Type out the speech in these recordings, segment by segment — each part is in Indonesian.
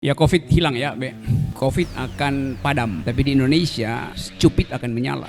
Ya COVID hilang ya, Be. COVID akan padam, tapi di Indonesia cupit akan menyala.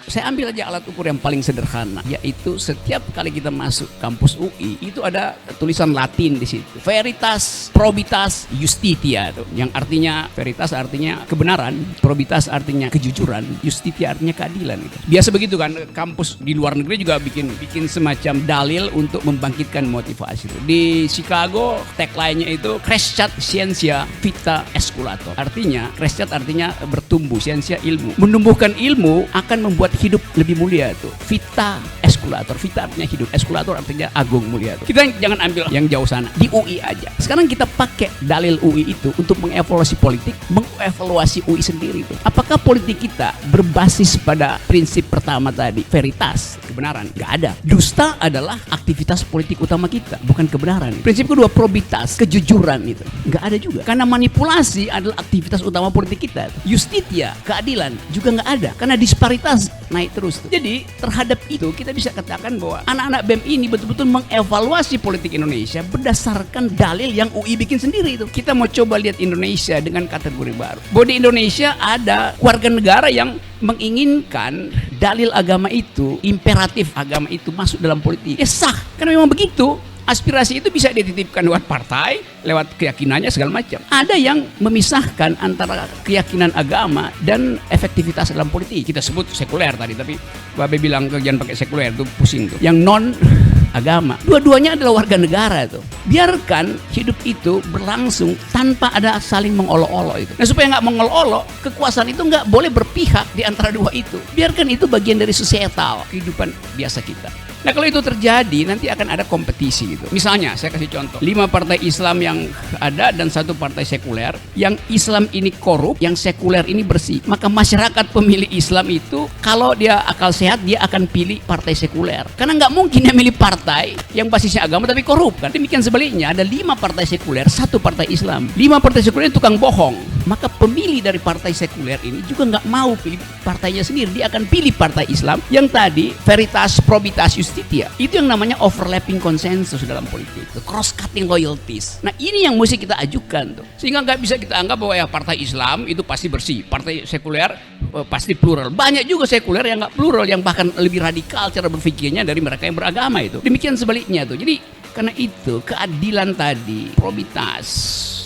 Saya ambil aja alat ukur yang paling sederhana, yaitu setiap kali kita masuk kampus UI itu ada tulisan Latin di situ. Veritas, probitas, justitia tuh. Yang artinya veritas artinya kebenaran, probitas artinya kejujuran, justitia artinya keadilan gitu. Biasa begitu kan, kampus di luar negeri juga bikin semacam dalil untuk membangkitkan motivasi itu. Di Chicago tagline-nya itu Crescat Scientia Vita Esculator. Artinya Crescat artinya bertumbuh, scientia ilmu. Menumbuhkan ilmu akan membuat hidup lebih mulia tuh. Vita Esculator, Vita artinya hidup, Esculator artinya agung mulia tuh. Kita jangan ambil yang jauh sana, di UI aja. Sekarang kita pakai dalil UI itu untuk mengevaluasi politik, mengevaluasi UI sendiri tuh. Apakah politik kita berbasis pada prinsip pertama tadi, veritas, kebenaran? Gak ada. Dusta adalah aktivitas politik utama kita, bukan kebenaran. Prinsip kedua, probitas, kejujuran itu. Gak ada juga. Karena manipulasi adalah aktivitas utama politik kita. Justitia, keadilan juga gak ada. Karena disparitas naik terus tuh. Jadi terhadap itu kita bisa katakan bahwa anak-anak BEM ini betul-betul mengevaluasi politik Indonesia berdasarkan dalil yang UI bikin sendiri itu. Kita mau coba lihat Indonesia dengan kategori baru. Bahwa di Indonesia ada warga negara yang menginginkan dalil agama itu, imperatif agama itu masuk dalam politik. Ya sah, karena memang begitu. Aspirasi itu bisa dititipkan lewat partai, lewat keyakinannya segala macam. Ada yang memisahkan antara keyakinan agama dan efektivitas dalam politik. Kita sebut sekuler tadi, tapi Babe bilang jangan pakai sekuler, itu pusing tuh. Yang non agama. Dua-duanya adalah warga negara tuh. Biarkan hidup itu berlangsung tanpa ada saling mengolok-olok itu. Nah, supaya nggak mengolok-olok, kekuasaan itu nggak boleh berpihak di antara dua itu. Biarkan itu bagian dari societal, kehidupan biasa kita. Nah, kalau itu terjadi nanti akan ada kompetisi gitu. Misalnya saya kasih contoh, 5 partai Islam yang ada dan 1 partai sekuler. Yang Islam ini korup, yang sekuler ini bersih. Maka masyarakat pemilih Islam itu kalau dia akal sehat dia akan pilih partai sekuler. Karena nggak mungkin dia milih partai yang basisnya agama tapi korup kan. Demikian sebaliknya, ada 5 partai sekuler, 1 partai Islam. 5 partai sekuler itu tukang bohong. Maka pemilih dari partai sekuler ini juga nggak mau pilih partainya sendiri. Dia akan pilih partai Islam yang tadi veritas, probitas, justitia. Itu yang namanya overlapping konsensus dalam politik, cross-cutting loyalties. Nah, ini yang mesti kita ajukan tuh. Sehingga nggak bisa kita anggap bahwa ya partai Islam itu pasti bersih, partai sekuler pasti plural. Banyak juga sekuler yang nggak plural, yang bahkan lebih radikal cara berpikirnya dari mereka yang beragama itu. Demikian sebaliknya tuh. Jadi karena itu keadilan tadi, probitas,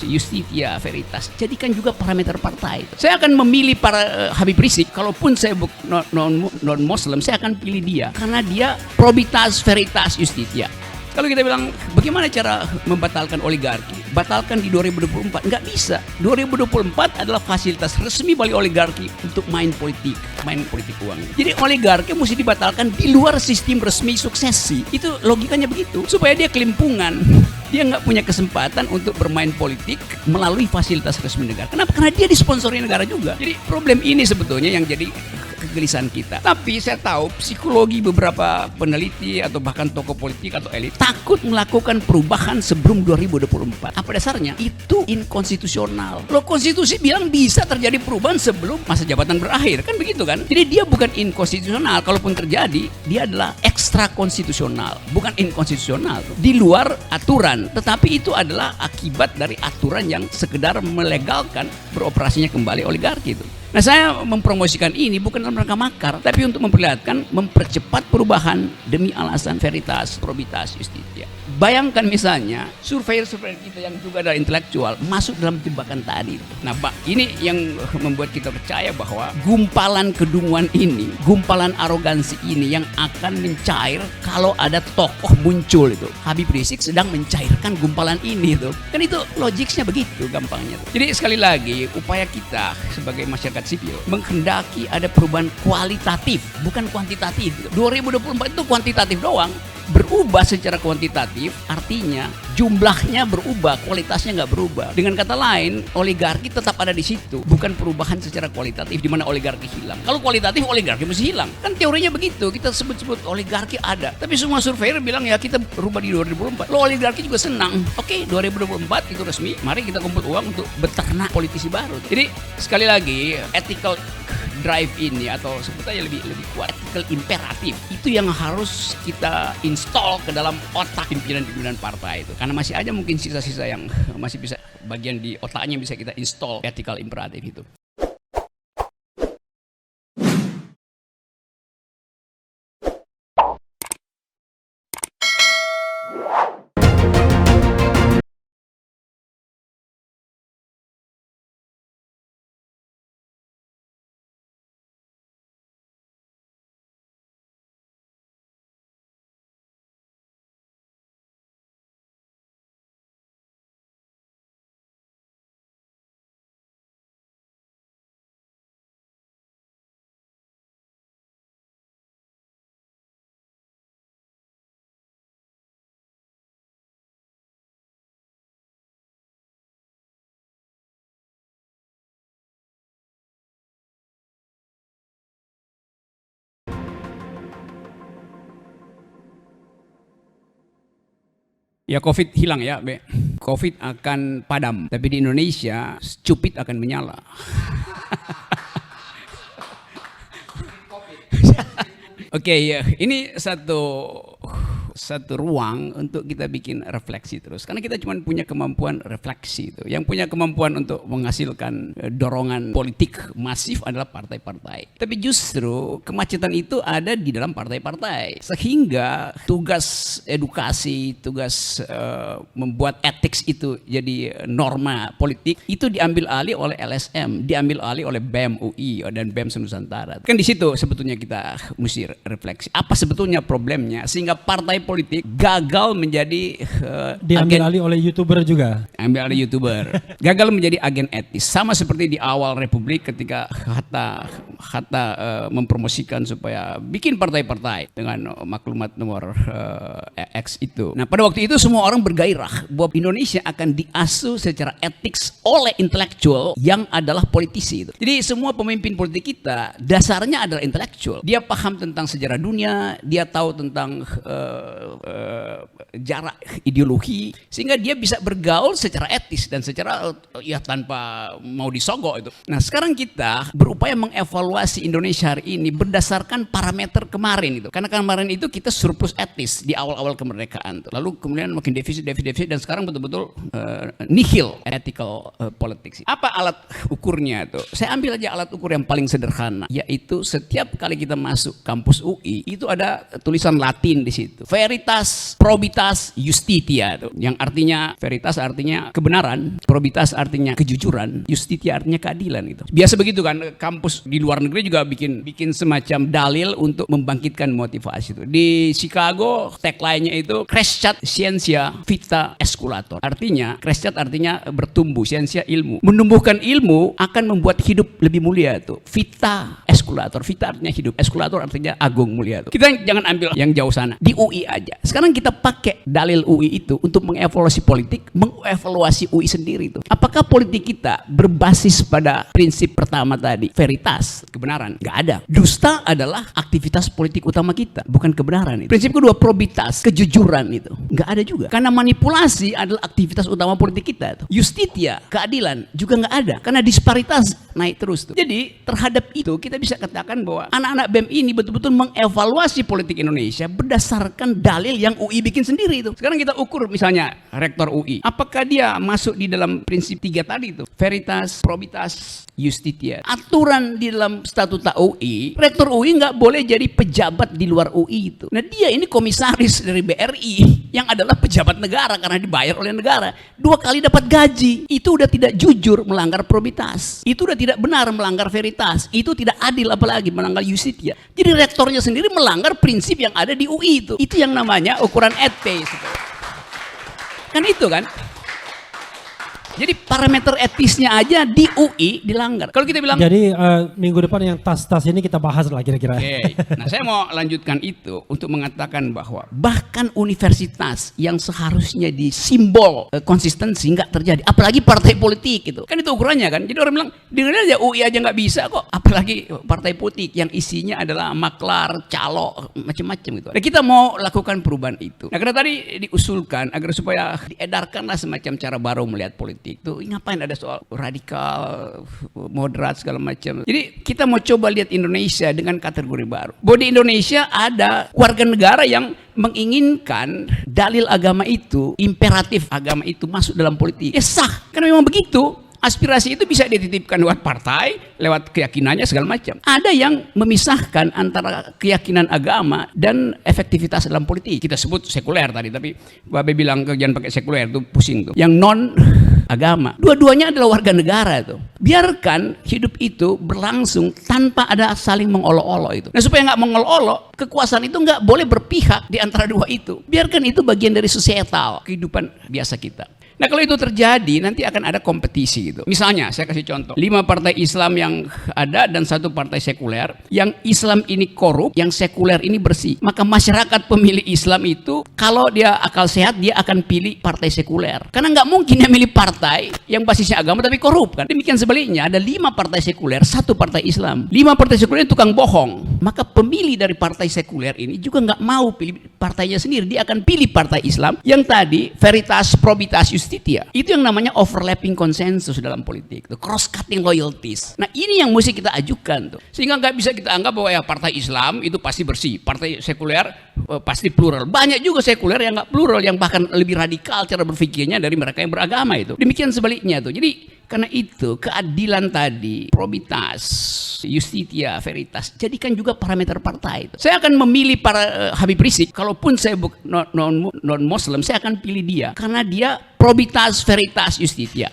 justitia, veritas, jadikan juga parameter partai. Saya akan memilih para Habib Rizik, kalaupun saya non Muslim, saya akan pilih dia karena dia probitas, veritas, justitia. Kalau kita bilang bagaimana cara membatalkan oligarki? Batalkan di 2024, nggak bisa. 2024 adalah fasilitas resmi bagi oligarki untuk main politik uang. Jadi oligarki mesti dibatalkan di luar sistem resmi suksesi. Itu logikanya begitu, supaya dia kelimpungan. Dia nggak punya kesempatan untuk bermain politik melalui fasilitas resmi negara. Kenapa? Karena dia disponsori negara juga. Jadi problem ini sebetulnya yang jadi kegelisahan kita. Tapi saya tahu psikologi beberapa peneliti atau bahkan tokoh politik atau elit takut melakukan perubahan sebelum 2024. Apa dasarnya? Itu inkonstitusional. Loh, konstitusi bilang bisa terjadi perubahan sebelum masa jabatan berakhir. Kan begitu kan? Jadi dia bukan inkonstitusional. Kalaupun terjadi, dia adalah ekstra konstitusional. Bukan inkonstitusional. Di luar aturan. Tetapi itu adalah akibat dari aturan yang sekedar melegalkan beroperasinya kembali oligarki itu. Nah, saya mempromosikan ini bukan dalam rangka makar, tapi untuk memperlihatkan, mempercepat perubahan demi alasan veritas, probitas, justitia. Bayangkan misalnya surveyor-surveyor kita yang juga adalah intelektual masuk dalam jebakan tadi. Nah, ini yang membuat kita percaya bahwa gumpalan kedunguan ini, gumpalan arogansi ini yang akan mencair kalau ada tokoh muncul itu. Habib Rizik sedang mencairkan gumpalan ini tuh. Kan itu logiknya begitu gampangnya tuh. Jadi sekali lagi upaya kita sebagai masyarakat sipil menghendaki ada perubahan kualitatif, bukan kuantitatif. 2024 itu kuantitatif doang. Berubah secara kuantitatif artinya jumlahnya berubah, kualitasnya nggak berubah. Dengan kata lain, oligarki tetap ada di situ, bukan perubahan secara kualitatif di mana oligarki hilang. Kalau kualitatif oligarki mesti hilang. Kan teorinya begitu, kita sebut-sebut oligarki ada. Tapi semua surveyor bilang ya kita berubah di 2024. Lo oligarki juga senang. Oke, 2024 itu resmi. Mari kita kumpul uang untuk beternak politisi baru. Jadi sekali lagi ethical drive ini atau sebetulnya lebih kuat ethical imperatif itu yang harus kita install ke dalam otak pimpinan partai itu. Karena masih ada mungkin sisa-sisa yang masih bisa bagian di otaknya bisa kita install ethical imperatif itu. Ya COVID hilang ya, Be. COVID akan padam, tapi di Indonesia stupid akan menyala. Oke, ya, ini satu ruang untuk kita bikin refleksi terus. Karena kita cuma punya kemampuan refleksi itu. Yang punya kemampuan untuk menghasilkan dorongan politik masif adalah partai-partai. Tapi justru kemacetan itu ada di dalam partai-partai. Sehingga tugas edukasi, tugas membuat etik itu jadi norma politik itu diambil alih oleh LSM, diambil alih oleh BEM UI dan BEM Nusantara. Kan di situ sebetulnya kita mesti refleksi. Apa sebetulnya problemnya sehingga partai politik gagal menjadi diambil alih oleh YouTuber juga. Ambil alih YouTuber. Gagal menjadi agen etis. Sama seperti di awal Republik ketika Hatta mempromosikan supaya bikin partai-partai dengan maklumat nomor X itu. Nah, pada waktu itu semua orang bergairah bahwa Indonesia akan diasuh secara etik oleh intelektual yang adalah politisi itu. Jadi semua pemimpin politik kita dasarnya adalah intelektual. Dia paham tentang sejarah dunia, dia tahu tentang jarak ideologi, sehingga dia bisa bergaul secara etis dan secara ya tanpa mau disogok itu. Nah, sekarang kita berupaya mengevaluasi Indonesia hari ini berdasarkan parameter kemarin itu. Karena kemarin itu kita surplus etis di awal-awal kemerdekaan tuh. Lalu kemudian makin defisit dan sekarang betul-betul nihil ethical politics. Apa alat ukurnya tuh? Saya ambil aja alat ukur yang paling sederhana, yaitu setiap kali kita masuk kampus UI itu ada tulisan Latin di situ. Veritas, probitas, justitia tuh. Yang artinya veritas artinya kebenaran, probitas artinya kejujuran, justitia artinya keadilan gitu. Biasa begitu kan, kampus di luar negeri juga bikin semacam dalil untuk membangkitkan motivasi itu. Di Chicago tagline-nya itu Crescat Scientia Vita Esculator. Artinya Crescat artinya bertumbuh, scientia ilmu. Menumbuhkan ilmu akan membuat hidup lebih mulia tuh. Vita Esculator, Vita artinya hidup, Esculator artinya agung mulia tuh. Kita jangan ambil yang jauh sana. Di UI aja. Sekarang kita pakai dalil UI itu untuk mengevaluasi politik, mengevaluasi UI sendiri itu. Apakah politik kita berbasis pada prinsip pertama tadi, veritas, kebenaran? Nggak ada. Dusta adalah aktivitas politik utama kita, bukan kebenaran itu. Prinsip kedua, probitas, kejujuran itu. Nggak ada juga. Karena manipulasi adalah aktivitas utama politik kita. Tuh. Justitia, keadilan juga nggak ada. Karena disparitas naik terus tuh. Jadi terhadap itu kita bisa katakan bahwa anak-anak BEM ini betul-betul mengevaluasi politik Indonesia berdasarkan dalil yang UI bikin sendiri itu. Sekarang kita ukur misalnya rektor UI. Apakah dia masuk di dalam prinsip 3 tadi itu? Veritas, probitas, justitia. Aturan di dalam statuta UI, rektor UI nggak boleh jadi pejabat di luar UI itu. Nah, dia ini komisaris dari BRI yang adalah pejabat negara karena dibayar oleh negara. 2 kali dapat gaji. Itu udah tidak jujur, melanggar probitas. Itu udah tidak benar, melanggar veritas. Itu tidak adil, apalagi melanggar justitia. Jadi rektornya sendiri melanggar prinsip yang ada di UI itu. Itu yang namanya ukuran etis. Kan itu kan. Jadi parameter etisnya aja di UI dilanggar. Kalau kita bilang. Jadi minggu depan yang tas-tas ini kita bahas lah kira-kira. Okay. Nah, saya mau lanjutkan itu untuk mengatakan bahwa bahkan universitas yang seharusnya disimbol konsistensi nggak terjadi. Apalagi partai politik itu. Kan itu ukurannya kan. Jadi orang bilang di Indonesia UI aja nggak bisa kok. Apalagi partai politik yang isinya adalah maklar, calo, macam-macam gitu. Nah, kita mau lakukan perubahan itu. Nah, karena tadi diusulkan agar supaya diedarkanlah semacam cara baru melihat politik. politik. Tuh ngapain ada soal radikal, moderat segala macam. Jadi kita mau coba lihat Indonesia dengan kategori baru. Bahwa di Indonesia ada warga negara yang menginginkan dalil agama itu, imperatif agama itu masuk dalam politik. Ya sah, karena memang begitu. Aspirasi itu bisa dititipkan lewat partai, lewat keyakinannya segala macam. Ada yang memisahkan antara keyakinan agama dan efektivitas dalam politik. Kita sebut sekuler tadi, tapi Babe bilang jangan pakai sekuler, itu pusing tuh. Yang non agama. Dua-duanya adalah warga negara tuh. Biarkan hidup itu berlangsung tanpa ada saling mengolok-olok itu. Nah supaya nggak mengolok-olok, kekuasaan itu nggak boleh berpihak di antara dua itu. Biarkan itu bagian dari societal, kehidupan biasa kita. Nah kalau itu terjadi nanti akan ada kompetisi gitu. Misalnya saya kasih contoh, 5 partai Islam yang ada dan 1 partai sekuler. Yang Islam ini korup, yang sekuler ini bersih. Maka masyarakat pemilih Islam itu kalau dia akal sehat dia akan pilih partai sekuler. Karena nggak mungkin dia milih partai yang basisnya agama tapi korup kan. Demikian sebaliknya ada 5 partai sekuler, 1 partai Islam. 5 partai sekuler itu tukang bohong. Maka pemilih dari partai sekuler ini juga nggak mau pilih partainya sendiri. Dia akan pilih partai Islam yang tadi veritas, probitas, justitia. Itu yang namanya overlapping konsensus dalam politik, cross-cutting loyalties. Nah ini yang mesti kita ajukan tuh. Sehingga nggak bisa kita anggap bahwa ya partai Islam itu pasti bersih, partai sekuler pasti plural. Banyak juga sekuler yang nggak plural, yang bahkan lebih radikal cara berpikirnya dari mereka yang beragama itu. Demikian sebaliknya tuh. Jadi karena itu keadilan tadi, probitas, justitia, veritas, jadikan juga parameter partai itu. Saya akan memilih para Habib Rizik, kalaupun saya non Muslim, saya akan pilih dia karena dia probitas, veritas, justitia.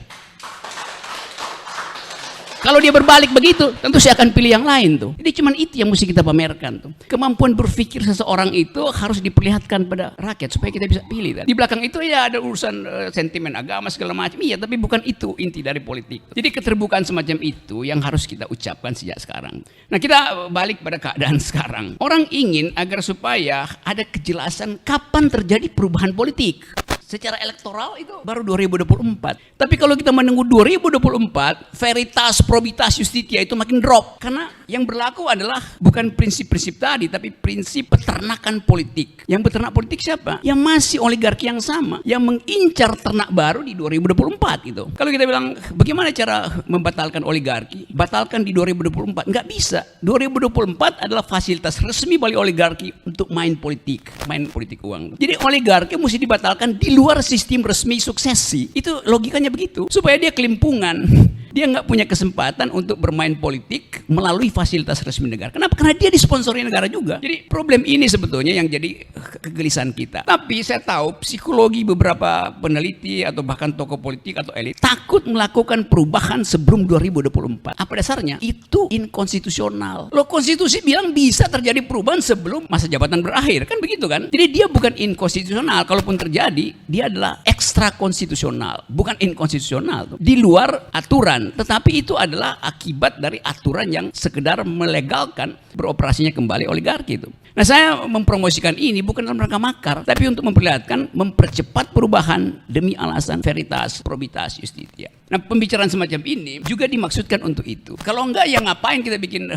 Kalau dia berbalik begitu, tentu saya akan pilih yang lain tuh. Jadi cuman itu yang mesti kita pamerkan tuh. Kemampuan berpikir seseorang itu harus diperlihatkan pada rakyat supaya kita bisa pilih. Di belakang itu ya ada urusan sentimen agama segala macam. Iya, tapi bukan itu inti dari politik. Jadi keterbukaan semacam itu yang harus kita ucapkan sejak sekarang. Nah kita balik pada keadaan sekarang. Orang ingin agar supaya ada kejelasan kapan terjadi perubahan politik. Secara elektoral itu baru 2024. Tapi kalau kita menunggu 2024, veritas, probitas, justitia itu makin drop. Karena yang berlaku adalah bukan prinsip-prinsip tadi, tapi prinsip peternakan politik. Yang peternak politik siapa? Yang masih oligarki yang sama, yang mengincar ternak baru di 2024 gitu. Kalau kita bilang bagaimana cara membatalkan oligarki? Batalkan di 2024. Nggak bisa. 2024 adalah fasilitas resmi bagi oligarki untuk main politik uang. Jadi oligarki mesti dibatalkan di luar sistem resmi suksesi. Itu logikanya begitu. Supaya dia kelimpungan. Dia nggak punya kesempatan untuk bermain politik melalui fasilitas resmi negara. Kenapa? Karena dia disponsori negara juga. Jadi problem ini sebetulnya yang jadi kegelisahan kita. Tapi saya tahu psikologi beberapa peneliti atau bahkan tokoh politik atau elit takut melakukan perubahan sebelum 2024. Apa dasarnya? Itu inkonstitusional. Loh, konstitusi bilang bisa terjadi perubahan sebelum masa jabatan berakhir. Kan begitu kan? Jadi dia bukan inkonstitusional. Kalaupun terjadi, dia adalah ekstra konstitusional. Bukan inkonstitusional. Di luar aturan. Tetapi itu adalah akibat dari aturan yang sekedar melegalkan beroperasinya kembali oligarki itu. Nah saya mempromosikan ini bukan dalam rangka makar, tapi untuk memperlihatkan, mempercepat perubahan demi alasan veritas, probitas, justitia. Nah pembicaraan semacam ini juga dimaksudkan untuk itu. Kalau enggak ya ngapain kita bikin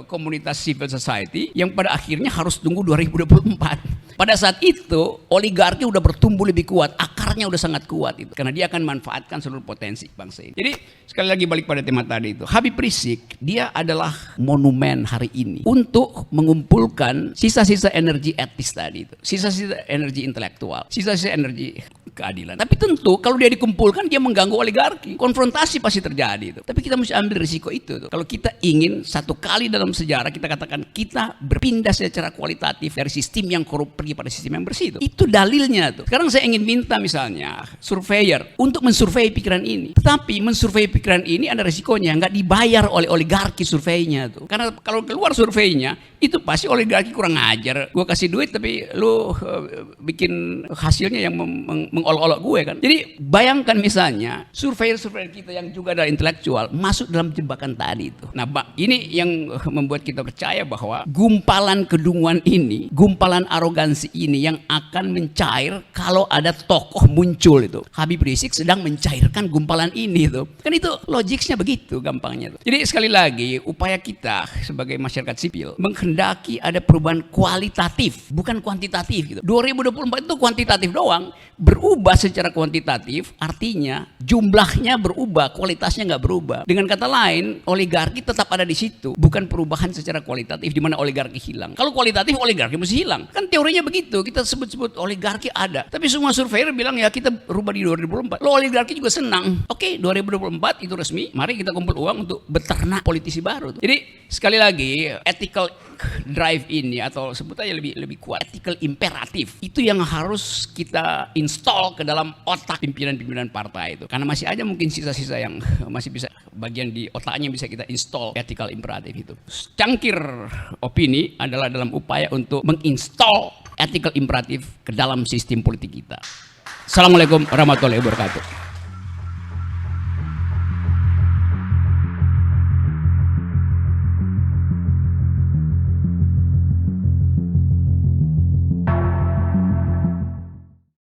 komunitas civil society yang pada akhirnya harus tunggu 2024. Pada saat itu oligarki udah bertumbuh lebih kuat, akarnya udah sangat kuat itu. Karena dia akan manfaatkan seluruh potensi bangsa ini. Jadi sekali lagi balik pada tema tadi itu. Habib Rizik dia adalah monumen hari ini untuk mengumpulkan sisa-sisa energi etis tadi itu. Sisa-sisa energi intelektual, sisa-sisa energi keadilan. Tapi tentu kalau dia dikumpulkan dia mengganggu oligarki. Konfrontasi pasti terjadi itu. Tapi kita mesti ambil risiko itu tuh. Kalau kita ingin satu kali dalam sejarah kita katakan kita berpindah secara kualitatif dari sistem yang korup pergi pada sistem yang bersih itu. Itu dalilnya tuh. Sekarang saya ingin minta misalnya surveyor untuk mensurvei pikiran ini. Tetapi mensurvei pikiran ini ada risikonya, nggak dibayar oleh oligarki surveinya tuh. Karena kalau keluar surveinya itu pasti oligarki kurang ajar. Gue kasih duit tapi lu bikin hasilnya yang mengolok-olok gue kan. Jadi bayangkan misalnya surveyor-surveyor kita yang juga adalah intelektual masuk dalam jebakan tadi itu. Nah ini yang membuat kita percaya bahwa gumpalan kedunguan ini, gumpalan arogansi substansi ini yang akan mencair kalau ada tokoh muncul itu. Habib Rizik sedang mencairkan gumpalan ini tuh. Kan itu logiknya begitu gampangnya tuh. Jadi sekali lagi upaya kita sebagai masyarakat sipil menghendaki ada perubahan kualitatif bukan kuantitatif gitu. 2024 itu kuantitatif doang, berubah secara kuantitatif artinya jumlahnya berubah, kualitasnya nggak berubah. Dengan kata lain, oligarki tetap ada di situ, bukan perubahan secara kualitatif di mana oligarki hilang. Kalau kualitatif oligarki mesti hilang. Kan teorinya begitu, kita sebut-sebut oligarki ada. Tapi semua surveyor bilang ya kita rubah di 2024. Lo oligarki juga senang. Oke, 2024 itu resmi, mari kita kumpul uang untuk beternak politisi baru. Jadi sekali lagi, ethical drive ini atau sebut aja lebih kuat, ethical imperatif itu yang harus kita install ke dalam otak pimpinan-pimpinan partai itu. Karena masih aja mungkin sisa-sisa yang masih bisa bagian di otaknya bisa kita install ethical imperatif itu. Cangkir opini adalah dalam upaya untuk menginstall ethical imperatif ke dalam sistem politik kita. Assalamualaikum warahmatullahi wabarakatuh.